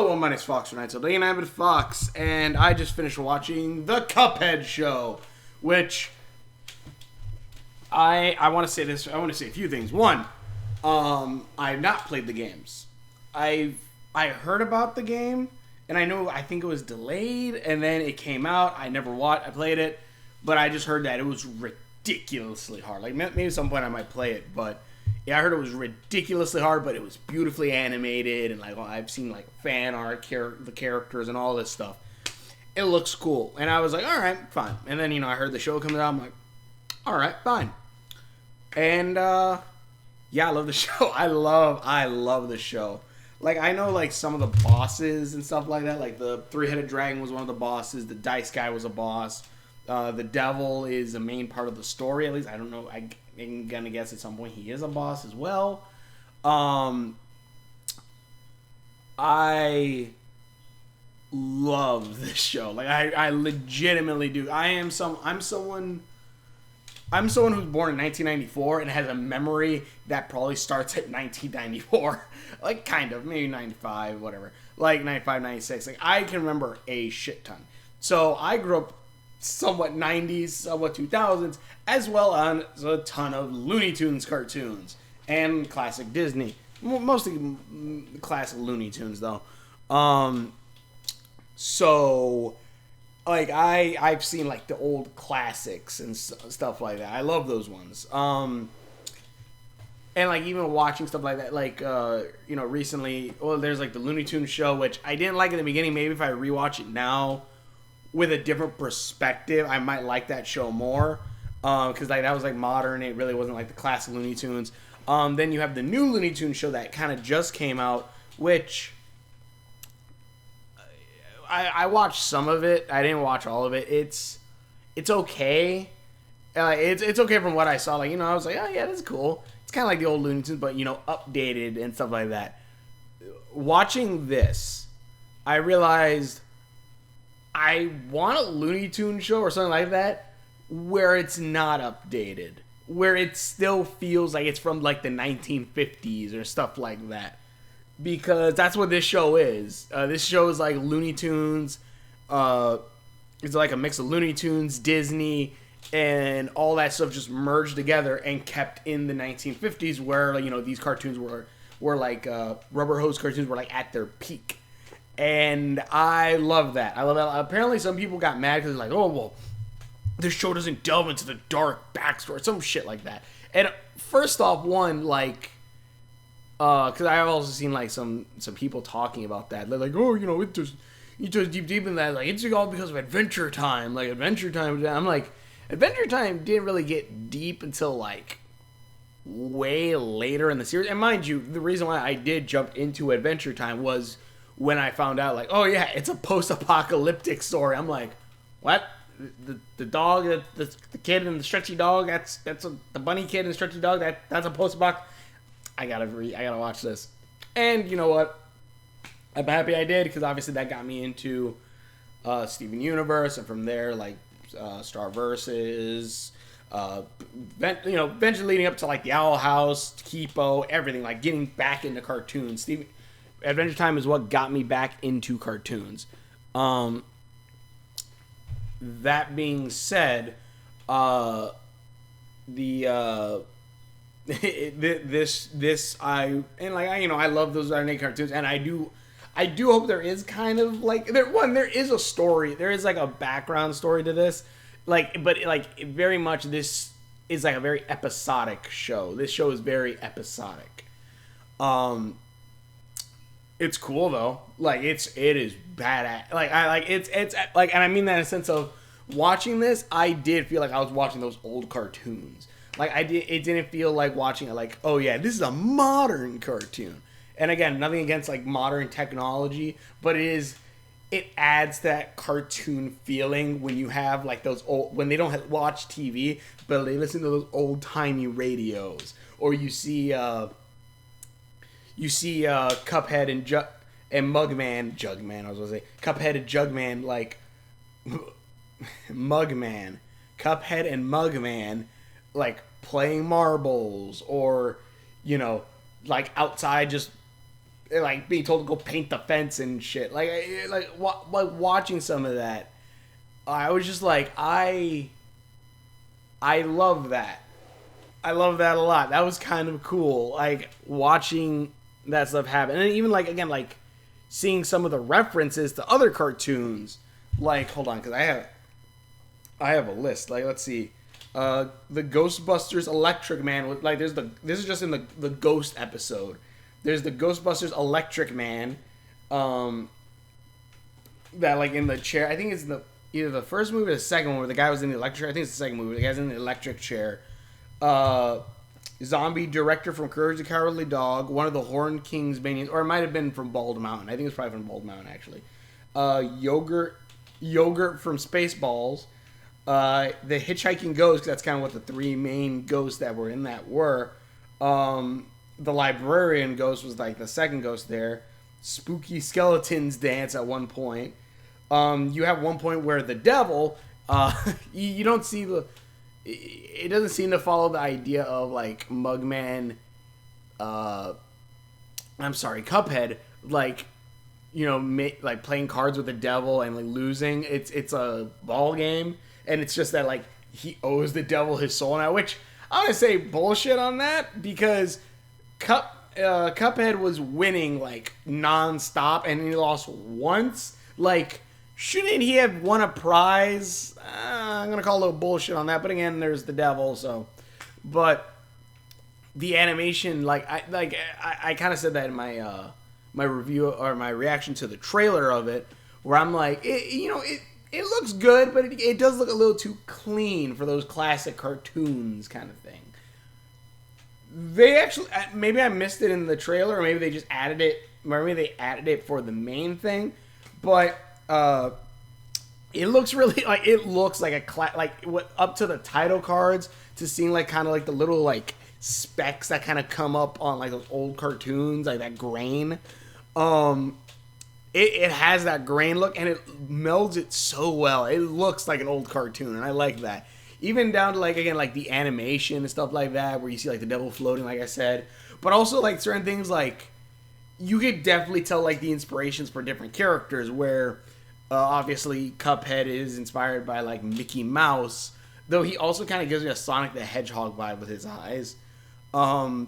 Hello, my name is Fox from Night Day, and I'm with Fox, and I just finished watching the Cuphead show, which I want to say this. I want to say a few things. One, I have not played the games. I heard about the game, and I think it was delayed, and then it came out. I never watched. I played it, but I just heard that it was ridiculously hard. Like maybe at some point I might play it, but. Yeah, I heard it was ridiculously hard, but it was beautifully animated, and like I've seen like fan art, the characters, and all this stuff. It looks cool, and I was like, all right, fine. And then I heard the show coming out. I'm like, all right, fine. And yeah, I love the show. I love the show. Like I know like some of the bosses and stuff like that. Like the three-headed dragon was one of the bosses. The dice guy was a boss. The devil is a main part of the story. At least I don't know. I'm gonna guess at some point he is a boss as well. I love this show. Like I legitimately do. I'm someone who's born in 1994 and has a memory that probably starts at 1994. Like kind of, maybe 95, whatever. Like 95, 96. Like I can remember a shit ton. So I grew up somewhat 90s, somewhat 2000s, as well as a ton of Looney Tunes cartoons and classic Disney. Mostly classic Looney Tunes, though. So, like, I've seen, like, the old classics and stuff like that. I love those ones. And, like, even watching stuff like that, like, recently, there's, like, the Looney Tunes show, which I didn't like in the beginning. Maybe if I rewatch it now with a different perspective, I might like that show more. Because like that was like modern. It really wasn't like the classic Looney Tunes. Then you have the new Looney Tunes show that kind of just came out, which I watched some of it. I didn't watch all of it. It's okay. It's okay from what I saw. Like I was like, oh yeah, that's cool. It's kind of like the old Looney Tunes, but updated and stuff like that. Watching this, I realized I want a Looney Tunes show or something like that where it's not updated, where it still feels like it's from like the 1950s or stuff like that, because that's what this show is. This show is like Looney Tunes. It's like a mix of Looney Tunes, Disney, and all that stuff just merged together and kept in the 1950s, where these cartoons were like rubber hose cartoons were like at their peak. And I love that. Apparently some people got mad because like, oh, well, this show doesn't delve into the dark backstory. Some shit like that. And first off, one, like, because I've also seen like some people talking about that. They're like, oh, it just deep in that. Like, it's all because of Adventure Time. Like, Adventure Time. I'm like, Adventure Time didn't really get deep until like way later in the series. And mind you, the reason why I did jump into Adventure Time was when I found out, like, oh yeah, it's a post-apocalyptic story. I'm like, what? The dog, the kid and the stretchy dog, the bunny kid and the stretchy dog, that's a post-apoc. I gotta watch this. And you know what? I'm happy I did, because obviously that got me into Steven Universe, and from there, like, Star Versus, eventually leading up to like the Owl House, Kipo, everything, like getting back into cartoons. Adventure Time is what got me back into cartoons. That being said, this I love those animated cartoons, and I do hope there is kind of like there is a story, there is like a background story to this, but very much this is like a very episodic show. This show is very episodic. It's cool though. Like it is badass. And I mean that in a sense of watching this, I did feel like I was watching those old cartoons. It didn't feel like watching it like, oh yeah, this is a modern cartoon. And again, nothing against like modern technology, but it adds that cartoon feeling when you have like those old, when they don't watch TV, but they listen to those old timey radios, or you see Cuphead and Jugman. I was gonna say Cuphead and Jugman, like Mugman, Cuphead and Mugman, like playing marbles, or like outside just like being told to go paint the fence and shit. Like watching some of that, I was just like, I love that. I love that a lot. That was kind of cool. Like watching that stuff happen, and even like again like seeing some of the references to other cartoons. Like hold on, because I have a list. Like let's see, the Ghostbusters Electric Man. Like this is just in the Ghost episode. There's the Ghostbusters Electric Man, that like in the chair. I think it's either the first movie or the second one where the guy was in the electric chair. I think it's the second movie. The guy's in the electric chair. Zombie director from Courage the Cowardly Dog. One of the Horn King's minions, or it might have been from Bald Mountain. I think it's probably from Bald Mountain actually. Yogurt from Spaceballs. The Hitchhiking Ghost. 'Cause that's kind of what the three main ghosts that were in that were. The Librarian Ghost was like the second ghost there. Spooky Skeletons Dance at one point. You have one point where the devil, you don't see it doesn't seem to follow the idea of like Mugman, Cuphead, like, you know, like playing cards with the devil and like losing. It's a ball game, and it's just that like he owes the devil his soul now, which I'm gonna say bullshit on that because Cuphead was winning like nonstop and he lost once. Like, shouldn't he have won a prize? I'm gonna call a little bullshit on that, but again, there's the devil. So, but the animation, I kind of said that in my my review or my reaction to the trailer of it, where I'm like, it looks good, but it does look a little too clean for those classic cartoons kind of thing. They actually, maybe I missed it in the trailer, or maybe they just added it. Maybe they added it for the main thing, but it looks really like what up to the title cards to seeing like kind of like the little like specks that kind of come up on like those old cartoons, like that grain. It has that grain look and it melds it so well. It looks like an old cartoon, and I like that. Even down to like again like the animation and stuff like that, where you see like the devil floating, like I said, but also like certain things like you could definitely tell like the inspirations for different characters. Where obviously Cuphead is inspired by like Mickey Mouse, though he also kind of gives me a Sonic the Hedgehog vibe with his eyes. I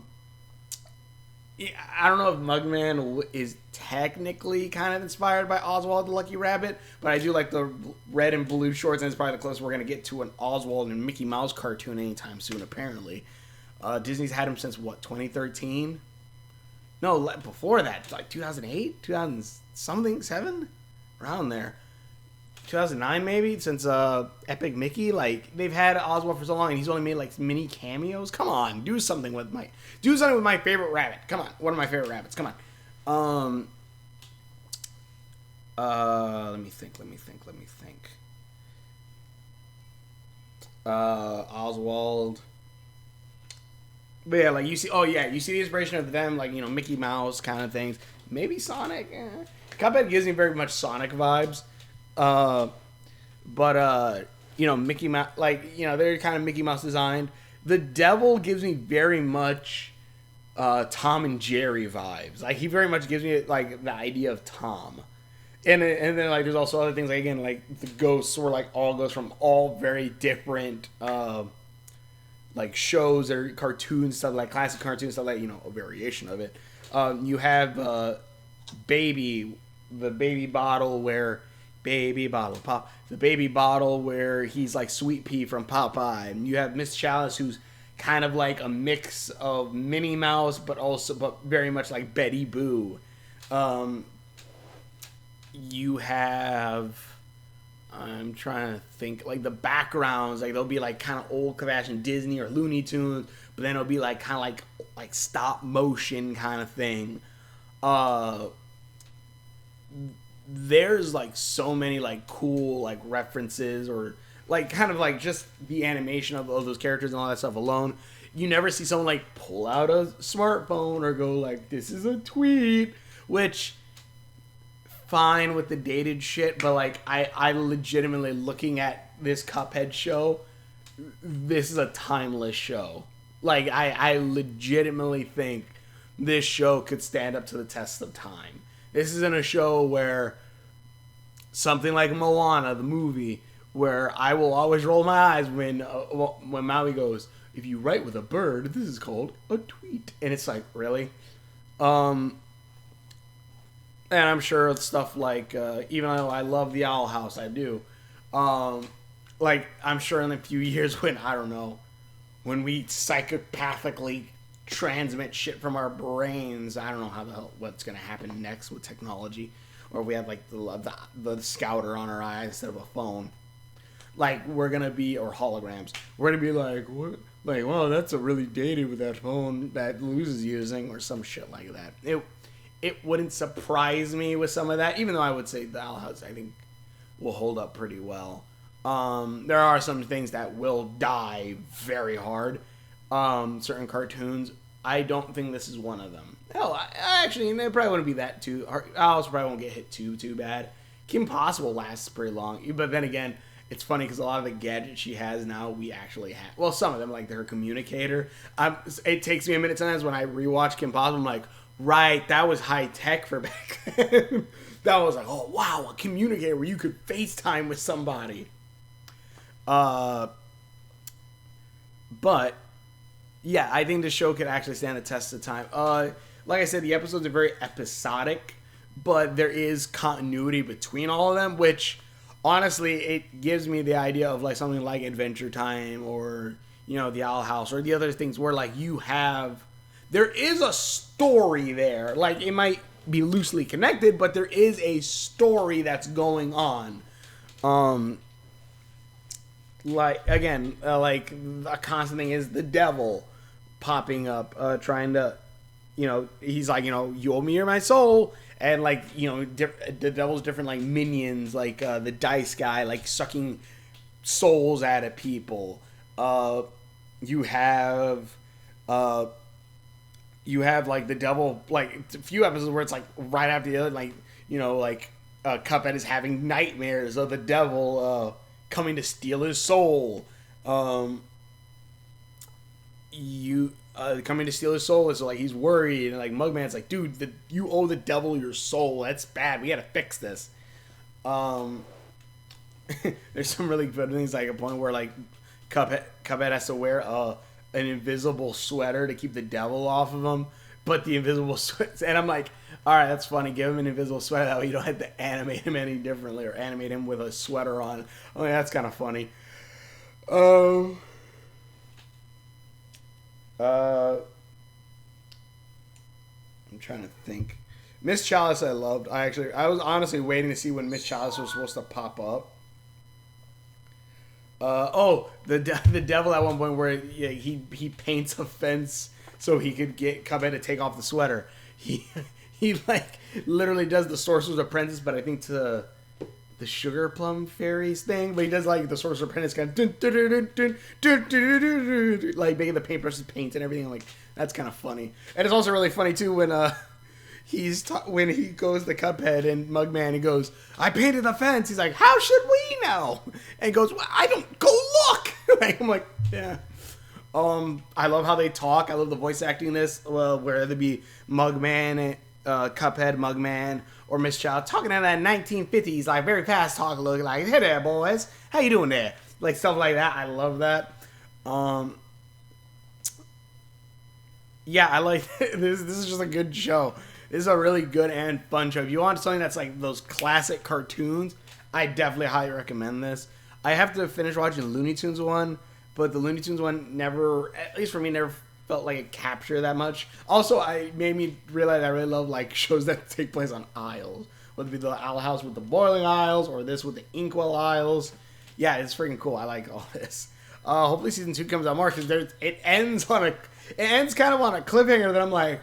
don't know if Mugman is technically kind of inspired by Oswald the Lucky Rabbit, but I do like the red and blue shorts, and it's probably the closest we're going to get to an Oswald and Mickey Mouse cartoon anytime soon, apparently. Disney's had him since, what, 2013? No, before that, like 2008? 2000-something, 7? Around there. 2009 maybe, since Epic Mickey. Like, they've had Oswald for so long and he's only made like mini cameos. Come on, do something with my favorite rabbit. Come on, one of my favorite rabbits. Come on. Let me think. Oswald. But yeah, like you see the inspiration of them, like, you know, Mickey Mouse kind of things. Maybe Sonic. Cuphead gives me very much Sonic vibes. But you know, Mickey Mouse, like, you know, they're kind of Mickey Mouse designed. The devil gives me very much Tom and Jerry vibes. Like, he very much gives me like the idea of Tom. And then like there's also other things, like again like the ghosts were like all ghosts from all very different like shows or cartoons, stuff like classic cartoons, stuff like, you know, a variation of it. You have the baby bottle where he's like Sweet Pea from Popeye, and you have Miss Chalice, who's kind of like a mix of Minnie Mouse but very much like Betty Boo. You have, I'm trying to think, like the backgrounds, like they'll be like kind of old fashioned Disney or Looney Tunes, but then it'll be like kind of like stop motion kind of thing. There's like so many like cool like references, or like kind of like just the animation of those characters and all that stuff alone. You never see someone like pull out a smartphone or go like, this is a tweet, which fine with the dated shit, but like I legitimately, looking at this Cuphead show, this is a timeless show. Like I legitimately think this show could stand up to the test of time. This isn't a show where something like Moana, the movie, where I will always roll my eyes when Maui goes, "If you write with a bird, this is called a tweet," and it's like, really. And I'm sure it's stuff like, even though I love the Owl House, I do. Like, I'm sure in a few years when, I don't know, when we psychopathically transmit shit from our brains, I don't know what's going to happen next with technology. Or we have, like, the scouter on our eye instead of a phone. Like, we're going to be, or holograms, we're going to be like, what? Like, well, that's a really dated with that phone that Luz is using, or some shit like that. It wouldn't surprise me with some of that, even though I would say the Owl House, I think, will hold up pretty well. There are some things that will die very hard. Certain cartoons. I don't think this is one of them. Hell, actually, it probably wouldn't be that too. Alice probably won't get hit too bad. Kim Possible lasts pretty long. But then again, it's funny because a lot of the gadgets she has now, we actually have. Well, some of them, like her communicator. It takes me a minute sometimes when I rewatch Kim Possible. I'm like, right, that was high tech for back then. That was like, oh, wow, a communicator where you could FaceTime with somebody. But, yeah, I think the show could actually stand the test of time. Like I said, the episodes are very episodic, but there is continuity between all of them, which, honestly, it gives me the idea of, like, something like Adventure Time or, you know, the Owl House or the other things where, like, there is a story there. Like, it might be loosely connected, but there is a story that's going on. Like, again, like, a constant thing is the devil popping up, trying to, you know, he's like, you know, you owe me my soul, and, like, you know, the devil's different, like, minions, like, the dice guy, like, sucking souls out of people. You have, like, the devil, like, a few episodes where it's, like, right after the other, like, you know, like, Cuphead is having nightmares of the devil, coming to steal his soul. Coming to steal his soul is like he's worried, and like Mugman's like, dude, you owe the devil your soul. That's bad. We gotta fix this. There's some really good things, like a point where like Cuphead has to wear an invisible sweater to keep the devil off of him, but the invisible sweater, and I'm like, all right, that's funny. Give him an invisible sweater. That way you don't have to animate him any differently or animate him with a sweater on. I mean, that's kind of funny. I'm trying to think. Miss Chalice I loved. I was honestly waiting to see when Miss Chalice was supposed to pop up. The devil at one point where he paints a fence so he could get Cuphead to take off the sweater. He like literally does the Sorcerer's Apprentice, but I think to the Sugar Plum Fairies thing. But he does like the Sorcerer's Apprentice kind of like making the paintbrushes paint and everything. I'm like, that's kind of funny. And it's also really funny too when when he goes to Cuphead and Mugman, he goes, I painted the fence. He's like, how should we know? And he goes, well, I don't go look. Like, I'm like, yeah. I love how they talk. I love the voice acting in this. Well, whether it be Mugman, Cuphead, Mugman, or Miss Child talking in that 1950s, like very fast talk, look like, hey there, boys, how you doing there? Like stuff like that. I love that. Yeah, I like this. This is just a good show. This is a really good and fun show. If you want something that's like those classic cartoons, I definitely highly recommend this. I have to finish watching the Looney Tunes one, but the Looney Tunes one never, at least for me, never felt like it captured that much. Also, it made me realize I really love like shows that take place on isles, whether it be the Owl House with the boiling isles or this with the Inkwell Isles. Yeah, it's freaking cool. I like all this. Hopefully season 2 comes out more because it ends kind of on a cliffhanger that I'm like,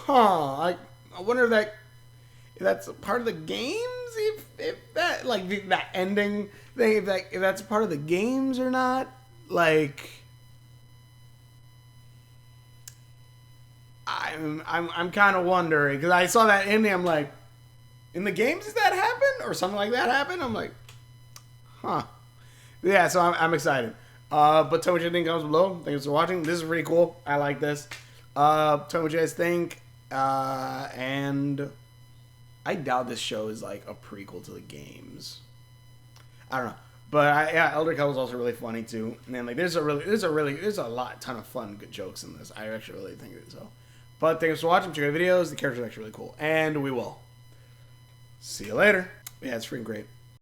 I wonder if that's a part of the games. If that like that ending thing, if that's a part of the games or not. Like, I'm kind of wondering because I saw that ending. I'm like, in the games does that happen or something like that happen? I'm like, yeah. So I'm excited. But tell me what you think comments below. Thanks for watching. This is pretty cool. I like this. Tell me what you guys think. And I doubt this show is like a prequel to the games. I don't know. But yeah, Elder Kettle is also really funny too. And then like there's a ton of fun, good jokes in this. I actually really think it is so. But thanks for watching. Check out the videos. The characters are actually really cool. And we will see you later. Yeah, it's freaking great.